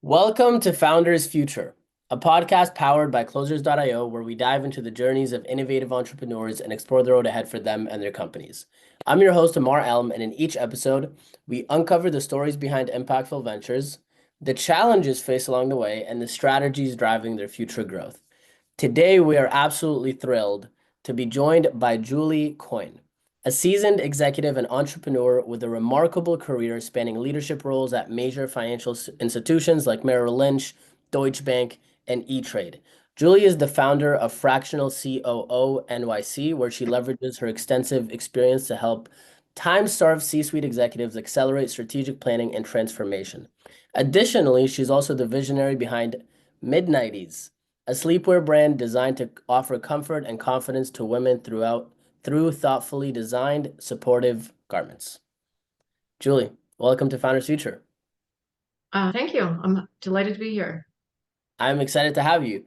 Welcome to Founders Future, a podcast powered by Closers.io, where we dive into the journeys of innovative entrepreneurs and explore the road ahead for them and their companies. I'm your host, Ammar, and in each episode, we uncover the stories behind impactful ventures, the challenges faced along the way, and the strategies driving their future growth. Today, we are absolutely thrilled to be joined by Julie Coyne, a seasoned executive and entrepreneur with a remarkable career spanning leadership roles at major financial institutions like Merrill Lynch, Deutsche Bank, and E-Trade. Julie is the founder of Fractional COO NYC, where she leverages her extensive experience to help time-starved C-suite executives accelerate strategic planning and transformation. Additionally, she's also the visionary behind Mid-90s, a sleepwear brand designed to offer comfort and confidence to women through thoughtfully designed, supportive garments. Julie, welcome to Founders Future. Thank you. I'm delighted to be here. I'm excited to have you.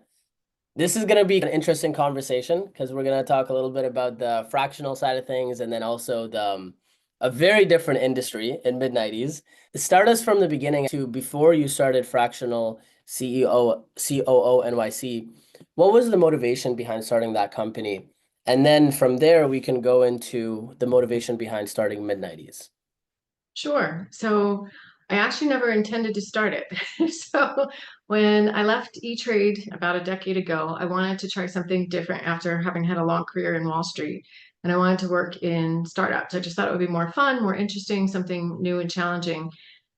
This is going to be an interesting conversation because we're going to talk a little bit about the fractional side of things and then also a very different industry in mid-90s. Start us from the beginning to before you started Fractional COO NYC. What was the motivation behind starting that company? And then from there, we can go into the motivation behind starting mid-90s. Sure. So I actually never intended to start it. So when I left E-Trade about a decade ago, I wanted to try something different after having had a long career in Wall Street. And I wanted to work in startups. I just thought it would be more fun, more interesting, something new and challenging.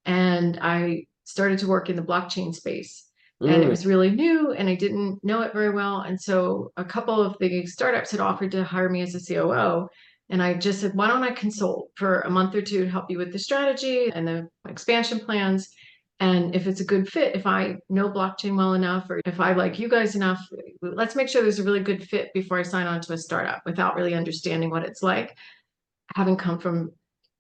And I started to work in the blockchain space. And it Mm, was really new and I didn't know it very well. And so a couple of the startups had offered to hire me as a COO. And I just said, why don't I consult for a month or two to help you with the strategy and the expansion plans? And if it's a good fit, if I know blockchain well enough, or if I like you guys enough, let's make sure there's a really good fit before I sign on to a startup without really understanding what it's like, having come from,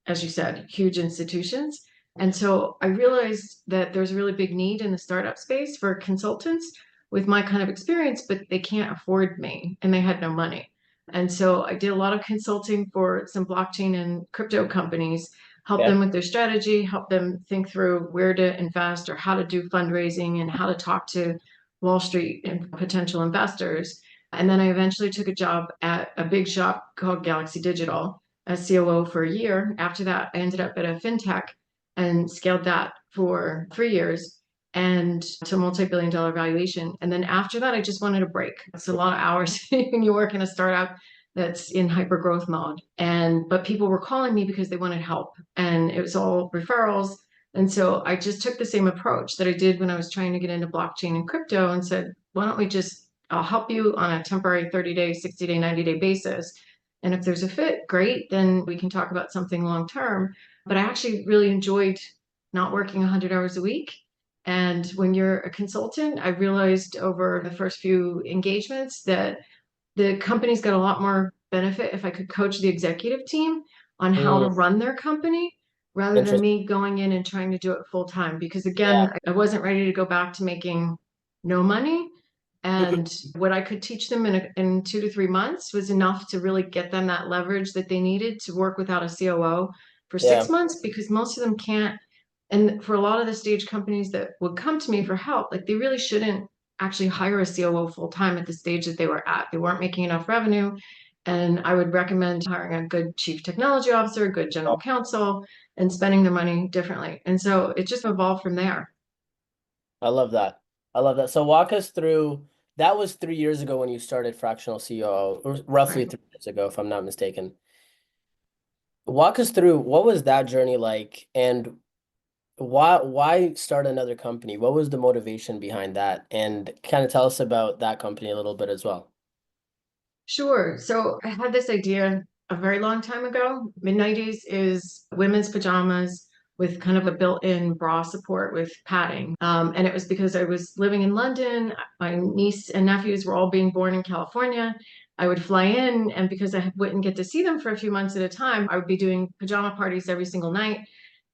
as you said, huge institutions. And so I realized that there's a really big need in the startup space for consultants with my kind of experience, but they can't afford me and they had no money. And so I did a lot of consulting for some blockchain and crypto companies, help okay. them with their strategy, help them think through where to invest or how to do fundraising and how to talk to Wall Street and potential investors. And then I eventually took a job at a big shop called Galaxy Digital as COO for a year. After that, I ended up at a fintech and scaled that for 3 years and to a multi-billion dollar valuation. And then after that, I just wanted a break. It's a lot of hours when you work in a startup that's in hyper growth mode. But people were calling me because they wanted help and it was all referrals. And so I just took the same approach that I did when I was trying to get into blockchain and crypto and said, why don't we just, I'll help you on a temporary 30-day, 60-day, 90-day basis. And if there's a fit, great, then we can talk about something long term. But I actually really enjoyed not working 100 hours a week. And when you're a consultant, I realized over the first few engagements that the company's got a lot more benefit if I could coach the executive team on how to Mm, run their company rather than interesting. me going in and trying to do it full time. Because Yeah. again, I wasn't ready to go back to making no money. Mhm. And what I could teach them in 2 to 3 months was enough to really get them that leverage that they needed to work without a COO for Yeah. 6 months because most of them can't. And for a lot of the stage companies that would come to me for help, like they really shouldn't actually hire a COO full time at the stage that they were at. They weren't making enough revenue. And I would recommend hiring a good chief technology officer, a good general counsel, and spending their money differently. And so it just evolved from there. I love that. I love that. So walk us through, that was 3 years ago when you started Fractional COO, or roughly Right. 3 years ago, if I'm not mistaken. Walk us through what was that journey like and why start another company? What was the motivation behind that? And kind of tell us about that company a little bit as well. Sure. So I had this idea a very long time ago. Mid-90s is women's pajamas with kind of a built-in bra support with padding. And it was because I was living in London. My niece and nephews were all being born in California. I would fly in, and because I wouldn't get to see them for a few months at a time, I would be doing pajama parties every single night.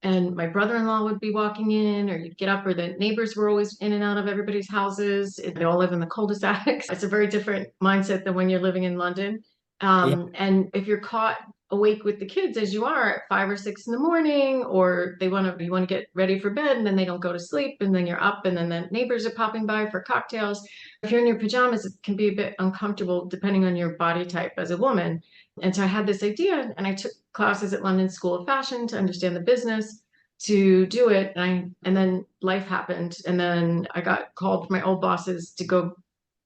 And my brother-in-law would be walking in, or you'd get up, or the neighbors were always in and out of everybody's houses. They all live in the cul-de-sacs. It's a very different mindset than when you're living in London. Yeah. And if you're caught awake with the kids as you are at 5 or 6 in the morning, or you want to get ready for bed and then they don't go to sleep and then you're up and then the neighbors are popping by for cocktails. If you're in your pajamas, it can be a bit uncomfortable depending on your body type as a woman. And so I had this idea and I took classes at London School of Fashion to understand the business to do it. And then life happened. And then I got called from my old bosses to go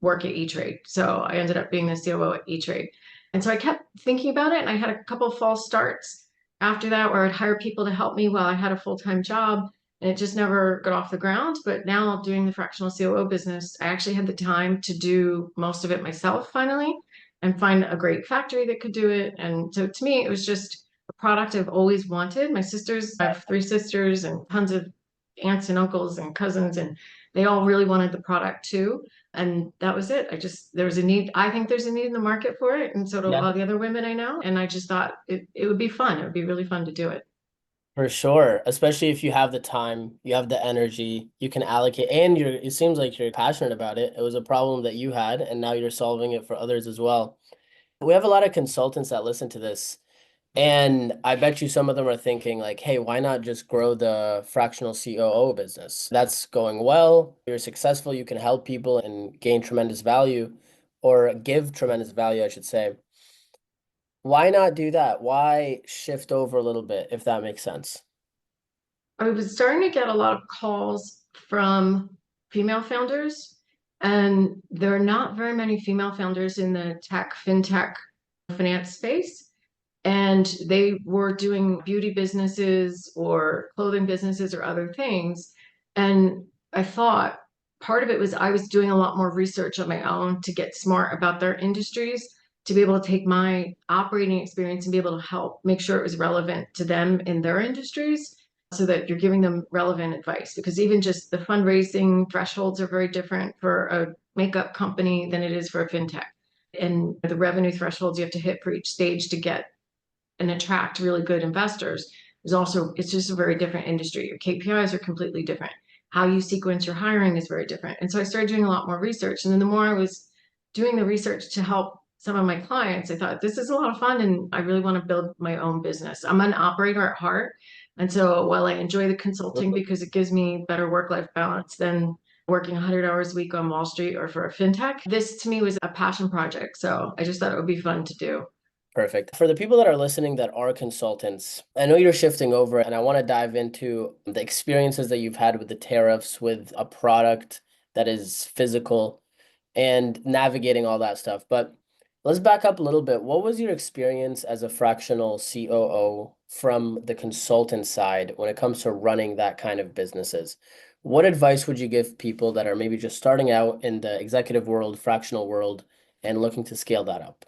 work at E-Trade. So I ended up being the COO at E-Trade. And so I kept thinking about it, and I had a couple of false starts after that where I'd hire people to help me while I had a full-time job, and it just never got off the ground. But now doing the fractional COO business, I actually had the time to do most of it myself finally and find a great factory that could do it. And so to me, it was just a product I've always wanted. I have three sisters and tons of aunts and uncles and cousins, and they all really wanted the product too. And that was it. There was a need. I think there's a need in the market for it. And so do a Yeah, lot of the other women I know. And I just thought it would be fun. It would be really fun to do it. for sure. Especially if you have the time, you have the energy, you can allocate, and it seems like you're passionate about it. It was a problem that you had, and now you're solving it for others as well. We have a lot of consultants that listen to this. And I bet you some of them are thinking like, hey, why not just grow the fractional COO business? That's going well. You're successful. You can help people and gain tremendous value or give tremendous value, I should say. Why not do that? Why shift over a little bit, if that makes sense? I was starting to get a lot of calls from female founders, and there are not very many female founders in the fintech, finance space. And they were doing beauty businesses or clothing businesses or other things. And I thought part of it was I was doing a lot more research on my own to get smart about their industries, to be able to take my operating experience and be able to help make sure it was relevant to them in their industries so that you're giving them relevant advice. Because even just the fundraising thresholds are very different for a makeup company than it is for a fintech. And the revenue thresholds you have to hit for each stage to get and attract really good investors it's just a very different industry. Your KPIs are completely different. How you sequence your hiring is very different. And so I started doing a lot more research. And then the more I was doing the research to help some of my clients, I thought this is a lot of fun and I really want to build my own business. I'm an operator at heart. And so while I enjoy the consulting because it gives me better work-life balance than working 100 hours a week on Wall Street or for a fintech, this to me was a passion project. So I just thought it would be fun to do. Perfect. For the people that are listening that are consultants, I know you're shifting over and I want to dive into the experiences that you've had with the tariffs, with a product that is physical and navigating all that stuff. But let's back up a little bit. What was your experience as a fractional COO from the consultant side when it comes to running that kind of businesses? What advice would you give people that are maybe just starting out in the executive world, fractional world, and looking to scale that up?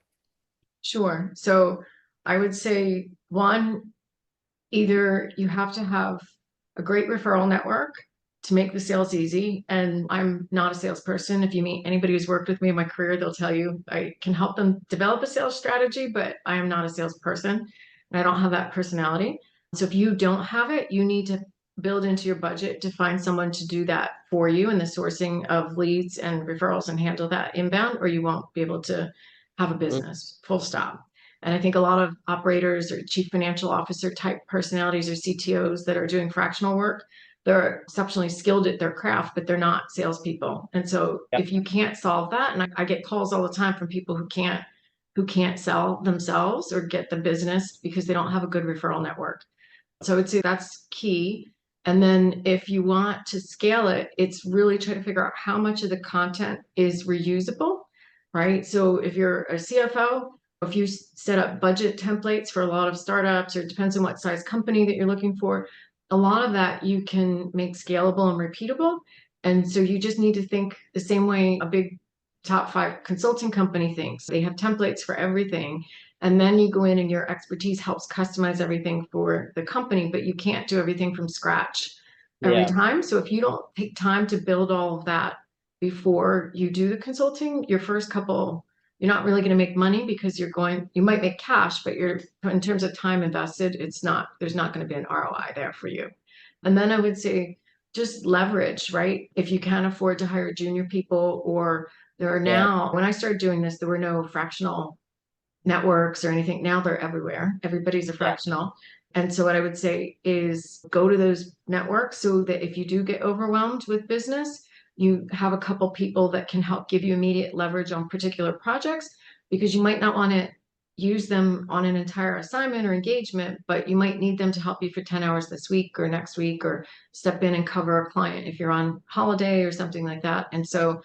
Sure. So I would say one, either you have to have a great referral network to make the sales easy. And I'm not a salesperson. If you meet anybody who's worked with me in my career, they'll tell you I can help them develop a sales strategy, but I am not a salesperson and I don't have that personality. So if you don't have it, you need to build into your budget to find someone to do that for you in the sourcing of leads and referrals and handle that inbound, or you won't be able to have a Mhm. business, full stop. And I think a lot of operators or chief financial officer type personalities or CTOs that are doing fractional work, they're exceptionally skilled at their craft, but they're not salespeople. And so Yeah. if you can't solve that, and I get calls all the time from people who can't sell themselves or get the business because they don't have a good referral network. So I'd say that's key. And then if you want to scale it, it's really try to figure out how much of the content is reusable, right? So if you're a CFO, if you set up budget templates for a lot of startups, or it depends on what size company that you're looking for, a lot of that you can make scalable and repeatable. And so you just need to think the same way a big top 5 consulting company thinks. They have templates for everything. And then you go in and your expertise helps customize everything for the company, but you can't do everything from scratch every Yeah. time. So if you don't take time to build all of that before you do the consulting, your first couple, you're not really going to make money because you might make cash, but in terms of time invested, there's not going to be an ROI there for you. And then I would say just leverage, right? If you can't afford to hire junior people, or there are Yeah. now, when I started doing this, there were no fractional networks or anything. Now they're everywhere. Everybody's a Yeah. fractional. And so what I would say is go to those networks so that if you do get overwhelmed with business, you have a couple people that can help give you immediate leverage on particular projects because you might not want to use them on an entire assignment or engagement, but you might need them to help you for 10 hours this week or next week or step in and cover a client if you're on holiday or something like that. And so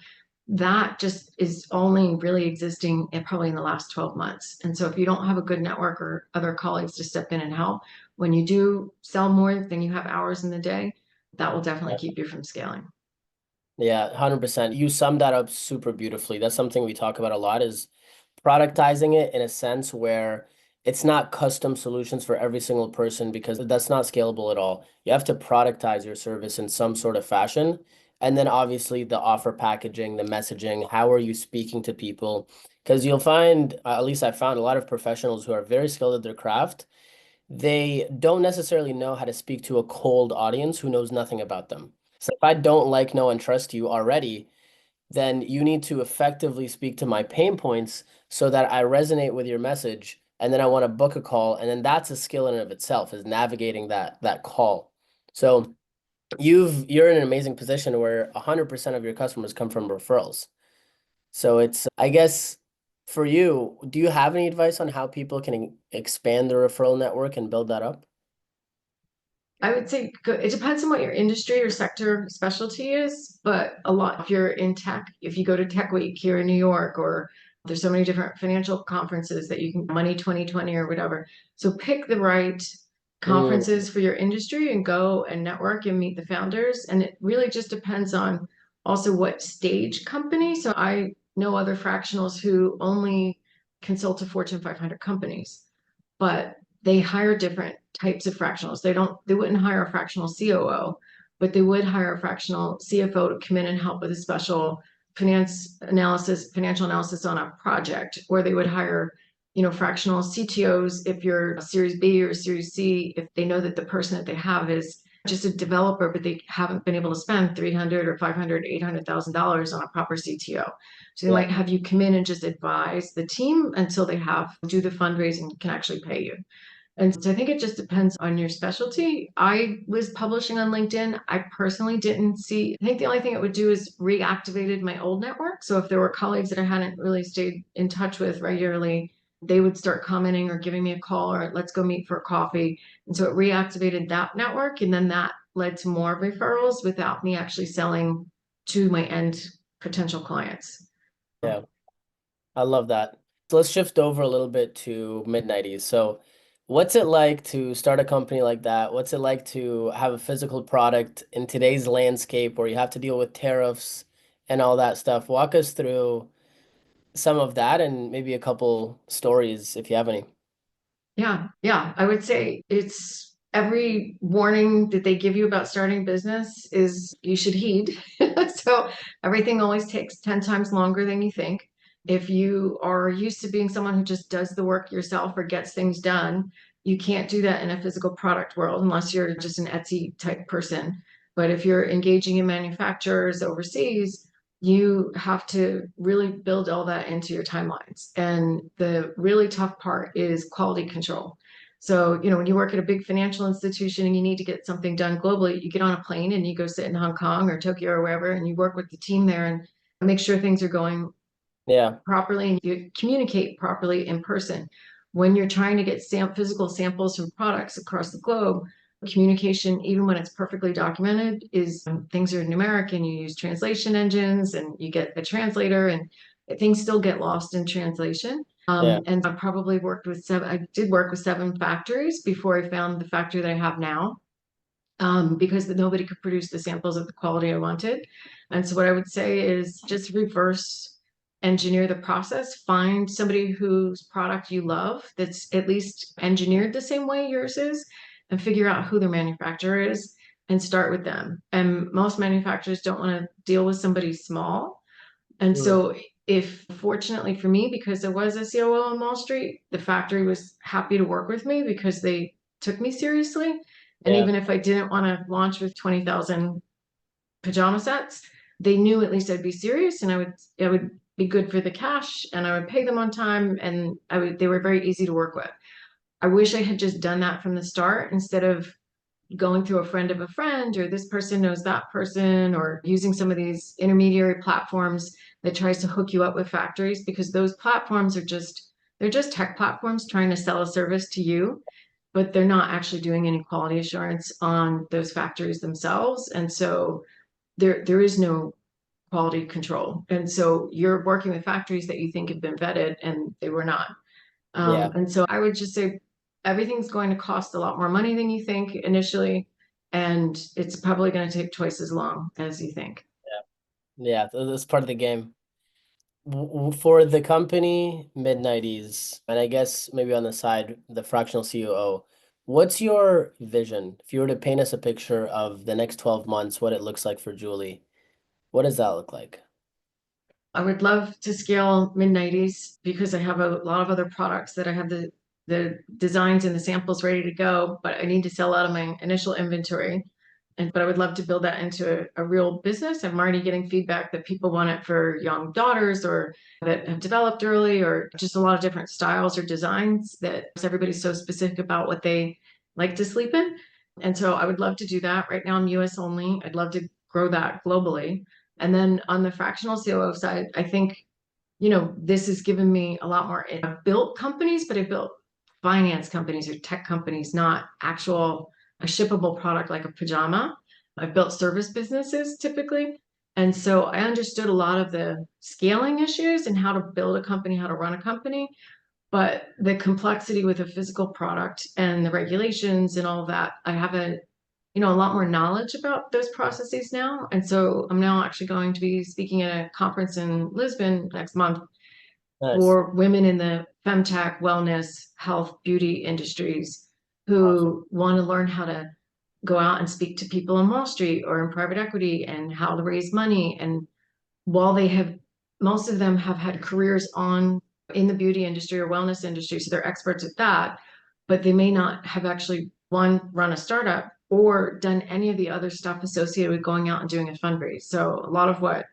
that just is only really existing in probably in the last 12 months. And so if you don't have a good network or other colleagues to step in and help, when you do sell more than you have hours in the day, that will definitely keep you from scaling. Yeah, 100%. You summed that up super beautifully. That's something we talk about a lot is productizing it in a sense where it's not custom solutions for every single person because that's not scalable at all. You have to productize your service in some sort of fashion. And then obviously the offer packaging, the messaging, how are you speaking to people? Because you'll find, at least I found a lot of professionals who are very skilled at their craft, they don't necessarily know how to speak to a cold audience who knows nothing about them. So if I don't like, know, and trust you already, then you need to effectively speak to my pain points so that I resonate with your message. And then I want to book a call. And then that's a skill in and of itself is navigating that call. So you're in an amazing position where 100% of your customers come from referrals. So it's, I guess, for you, do you have any advice on how people can expand their referral network and build that up? I would say it depends on what your industry or sector specialty is, but a lot, if you're in tech, if you go to Tech Week here in New York, or there's so many different financial conferences that you can, Money 2020 or whatever. So pick the right Mm, conferences for your industry and go and network and meet the founders. And it really just depends on also what stage company. So I know other fractionals who only consult to Fortune 500 companies, but they hire different types of fractionals. They wouldn't hire a fractional COO, but they would hire a fractional CFO to come in and help with a special financial analysis on a project, or they would hire, fractional CTOs if you're Series B or Series C, if they know that the person that they have is just a developer, but they haven't been able to spend 300 or 500, $800,000 on a proper CTO. So they yeah. might have you come in and just advise the team until they do the fundraising and can actually pay you. And so I think it just depends on your specialty. I was publishing on LinkedIn. I personally didn't see, I think the only thing it would do is reactivated my old network. So if there were colleagues that I hadn't really stayed in touch with regularly, they would start commenting or giving me a call or let's go meet for a coffee. And so it reactivated that network. And then that led to more referrals without me actually selling to my end potential clients. Yeah. I love that. So let's shift over a little bit to mid-90s. So what's it like to start a company like that? What's it like to have a physical product in today's landscape where you have to deal with tariffs and all that stuff? Walk us through some of that and maybe a couple stories if you have any. Yeah, yeah. I would say it's every warning that they give you about starting business is you should heed. So everything always takes 10 times longer than you think. If you are used to being someone who just does the work yourself or gets things done, you can't do that in a physical product world unless you're just an Etsy type person. But if you're engaging in manufacturers overseas, you have to really build all that into your timelines. And the really tough part is quality control. So, when you work at a big financial institution and you need to get something done globally, you get on a plane and you go sit in Hong Kong or Tokyo or wherever, and you work with the team there and make sure things are going Yeah. properly and you communicate properly in person. When you're trying to get physical samples from products across the globe, communication, even when it's perfectly documented, is things are numeric and you use translation engines and you get a translator and things still get lost in translation. Yeah. And I did work with 7 factories before I found the factory that I have now, because nobody could produce the samples of the quality I wanted. And so what I would say is just reverse engineer the process, find somebody whose product you love that's at least engineered the same way yours is, and figure out who their manufacturer is and start with them. And most manufacturers don't want to deal with somebody small. And Mm, so if fortunately for me, because there was a COO on Wall Street, the factory was happy to work with me because they took me seriously. And yeah. even if I didn't want to launch with 20,000 pajama sets, they knew at least I'd be serious and I would be good for the cash and I would pay them on time and they were very easy to work with. I wish I had just done that from the start instead of going through a friend of a friend or this person knows that person or using some of these intermediary platforms that tries to hook you up with factories, because those platforms are they're just tech platforms trying to sell a service to you, but they're not actually doing any quality assurance on those factories themselves. And so there is no quality control. And so you're working with factories that you think have been vetted and they were not. Yeah. And so I would just say everything's going to cost a lot more money than you think initially, and it's probably going to take twice as long as you think. Yeah. That's part of the game. For the company, mid-90s, and I guess maybe on the side, the fractional COO, what's your vision? If you were to paint us a picture of the next 12 months, what it looks like for Julie, what does that look like? I would love to scale mid-90s because I have a lot of other products that I have the designs and the samples ready to go, but I need to sell out of my initial inventory. But I would love to build that into a real business. I'm already getting feedback that people want it for young daughters or that have developed early, or just a lot of different styles or designs that everybody's so specific about what they like to sleep in. And so I would love to do that. Right now I'm US only. I'd love to grow that globally. And then on the fractional COO side, I think, this has given me a lot more. I've built companies, but I built finance companies or tech companies, not actual a shippable product like a pajama. I've built service businesses typically. And so I understood a lot of the scaling issues and how to build a company, how to run a company, but the complexity with a physical product and the regulations and all of that, I have a lot more knowledge about those processes now. And so I'm now actually going to be speaking at a conference in Lisbon next month Nice. for women in the femtech, wellness, health, beauty industries Awesome. who want to learn how to go out and speak to people in Wall Street or in private equity and how to raise money. And while most of them have had careers in the beauty industry or wellness industry, so they're experts at that, but they may not have actually run a startup or done any of the other stuff associated with going out and doing a fundraise. So a lot of what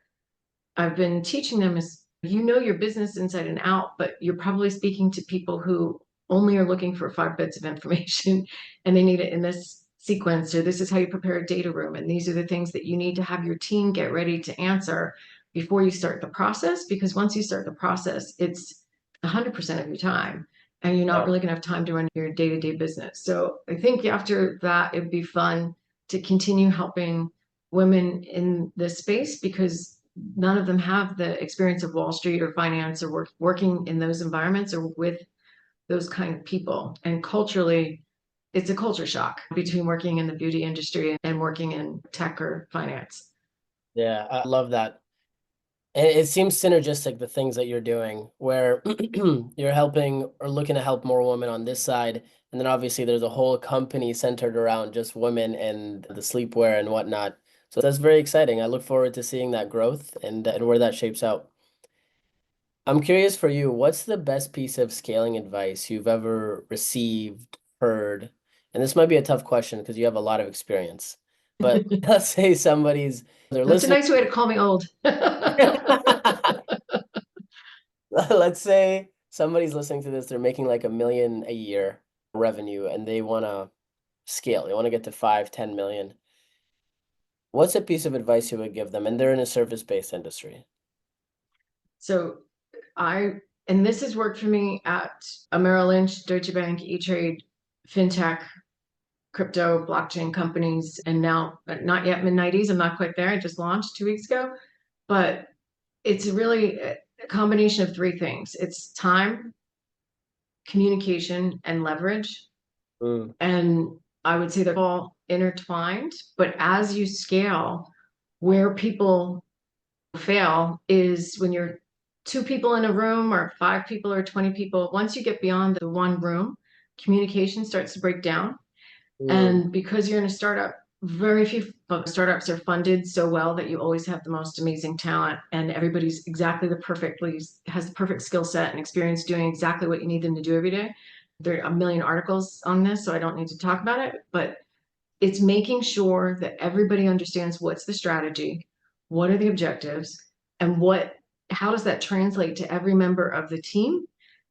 I've been teaching them is your business inside and out, but you're probably speaking to people who only are looking for 5 bits of information and they need it in this sequence, or this is how you prepare a data room. And these are the things that you need to have your team get ready to answer before you start the process. Because once you start the process, it's 100% of your time and you're not Yeah. really going to have time to run your day-to-day business. So I think after that, it'd be fun to continue helping women in this space because none of them have the experience of Wall Street or finance or working in those environments or with those kind of people. And culturally, it's a culture shock between working in the beauty industry and working in tech or finance. Yeah, I love that. And it seems synergistic, the things that you're doing, where you're helping or looking to help more women on this side. And then obviously there's a whole company centered around just women and the sleepwear and whatnot. So that's very exciting. I look forward to seeing that growth and where that shapes out. I'm curious for you, what's the best piece of scaling advice you've ever received, heard? And this might be a tough question because you have a lot of experience. But let's say they're That's a listening. nice way to call me old. Let's say somebody's listening to this, they're making like 1 million a year revenue and they want to scale. They want to get to 5, 10 million. What's a piece of advice you would give them? And they're in a service-based industry. So and this has worked for me at a Merrill Lynch, Deutsche Bank, E-Trade, FinTech, crypto, blockchain companies, and now not yet mid-90s. I'm not quite there. I just launched 2 weeks ago, but it's really a combination of three things. It's time, communication, and leverage. Mm, And I would say they're all intertwined, but as you scale, where people fail is when you're two people in a room or 5 people or 20 people. Once you get beyond the one room, communication starts to break down. mm, And because you're in a startup, very few startups are funded so well that you always have the most amazing talent and everybody's has the perfect skill set and experience doing exactly what you need them to do every day. There are a million articles on this, so I don't need to talk about it, but it's making sure that everybody understands what's the strategy, what are the objectives, and what how does that translate to every member of the team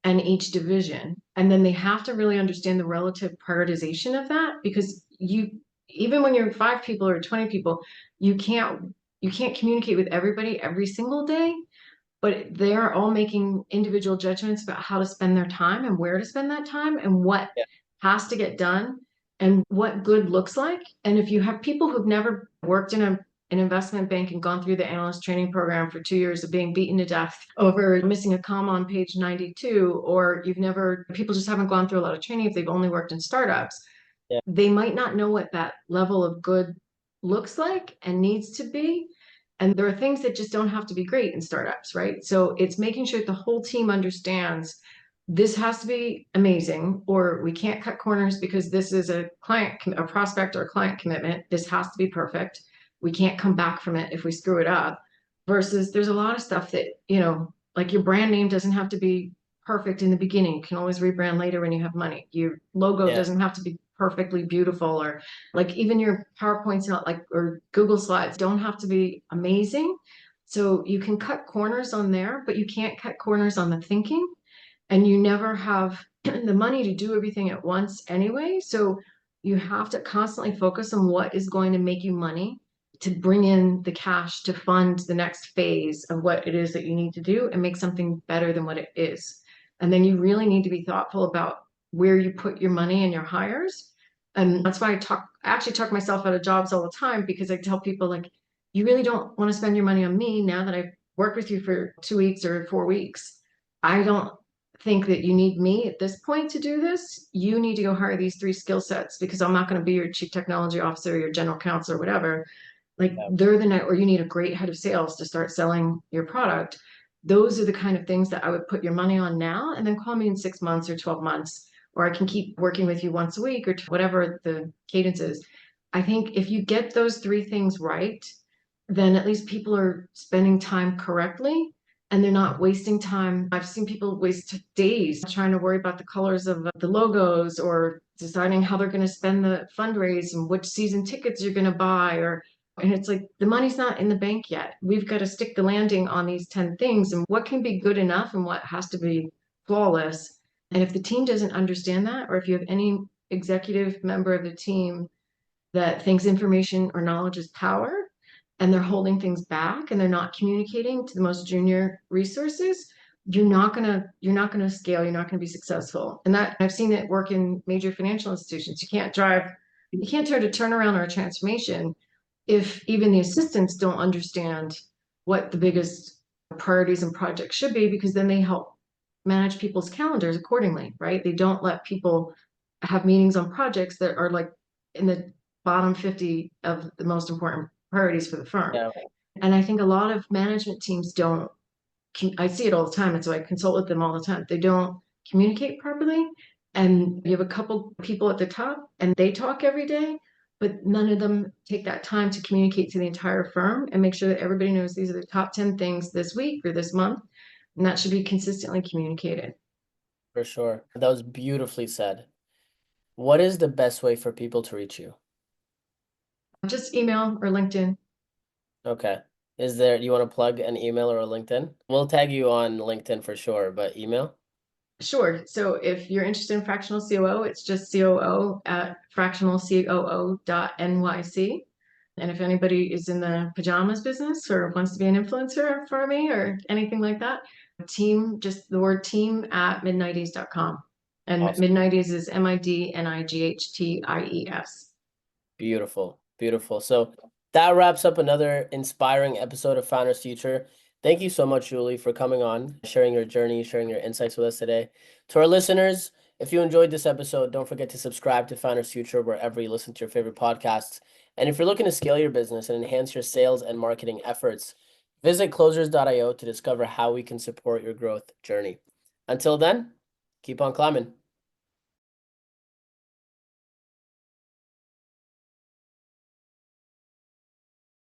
and each division? And then they have to really understand the relative prioritization of that, because even when you're 5 people or 20 people, you can't communicate with everybody every single day, but they're all making individual judgments about how to spend their time and where to spend that time and what Yeah. has to get done and what good looks like. And if you have people who've never worked in an investment bank and gone through the analyst training program for 2 years of being beaten to death over missing a comma on page 92, or people just haven't gone through a lot of training if they've only worked in startups, Yeah. they might not know what that level of good looks like and needs to be. And there are things that just don't have to be great in startups, right? So it's making sure that the whole team understands this has to be amazing, or we can't cut corners because this is a prospect or a client commitment. This has to be perfect. We can't come back from it if we screw it up. Versus there's a lot of stuff that, like your brand name doesn't have to be perfect in the beginning. You can always rebrand later when you have money. Your logo Yeah. doesn't have to be perfectly beautiful, or like even your PowerPoints, not like, or Google Slides don't have to be amazing. So you can cut corners on there, but you can't cut corners on the thinking, and you never have the money to do everything at once anyway. So you have to constantly focus on what is going to make you money to bring in the cash to fund the next phase of what it is that you need to do and make something better than what it is. And then you really need to be thoughtful about where you put your money and your hires. And that's why I actually talk myself out of jobs all the time, because I tell people, like, you really don't want to spend your money on me now that I've worked with you for 2 weeks or 4 weeks. I don't think that you need me at this point to do this. You need to go hire these 3 skill sets, because I'm not going to be your chief technology officer, your general counsel, or whatever. Like, Yeah. they're the net, or you need a great head of sales to start selling your product. Those are the kind of things that I would put your money on now, and then call me in 6 months or 12 months, or I can keep working with you once a week, or whatever the cadence is. I think if you get those 3 things right, then at least people are spending time correctly and they're not wasting time. I've seen people waste days trying to worry about the colors of the logos, or deciding how they're going to spend the fundraise and which season tickets you're going to buy, and it's like, the money's not in the bank yet. We've got to stick the landing on these 10 things, and what can be good enough and what has to be flawless. And if the team doesn't understand that, or if you have any executive member of the team that thinks information or knowledge is power, and they're holding things back and they're not communicating to the most junior resources, you're not gonna scale, you're not gonna be successful. And that, I've seen it work in major financial institutions. You can't try to turn around or a transformation if even the assistants don't understand what the biggest priorities and projects should be, because then they help manage people's calendars accordingly, right? They don't let people have meetings on projects that are like in the bottom 50 of the most important priorities for the firm. Yeah. And I think a lot of management teams don't, I see it all the time. And so I consult with them all the time. They don't communicate properly. And you have a couple people at the top and they talk every day, but none of them take that time to communicate to the entire firm and make sure that everybody knows these are the top 10 things this week or this month. And that should be consistently communicated. For sure. That was beautifully said. What is the best way for people to reach you? Just email or LinkedIn. Okay. Do you want to plug an email or a LinkedIn? We'll tag you on LinkedIn for sure, but email? Sure. So if you're interested in Fractional COO, it's just COO at fractionalcoo.nyc. And if anybody is in the pajamas business or wants to be an influencer for me or anything like that, just the word team at midnighties.com. And Awesome. Midnighties is MIDNIGHTIES. Beautiful. Beautiful. So that wraps up another inspiring episode of Founders Future. Thank you so much, Julie, for coming on, sharing your journey, sharing your insights with us today. To our listeners, if you enjoyed this episode, don't forget to subscribe to Founders Future wherever you listen to your favorite podcasts. And if you're looking to scale your business and enhance your sales and marketing efforts, visit closers.io to discover how we can support your growth journey. Until then, keep on climbing.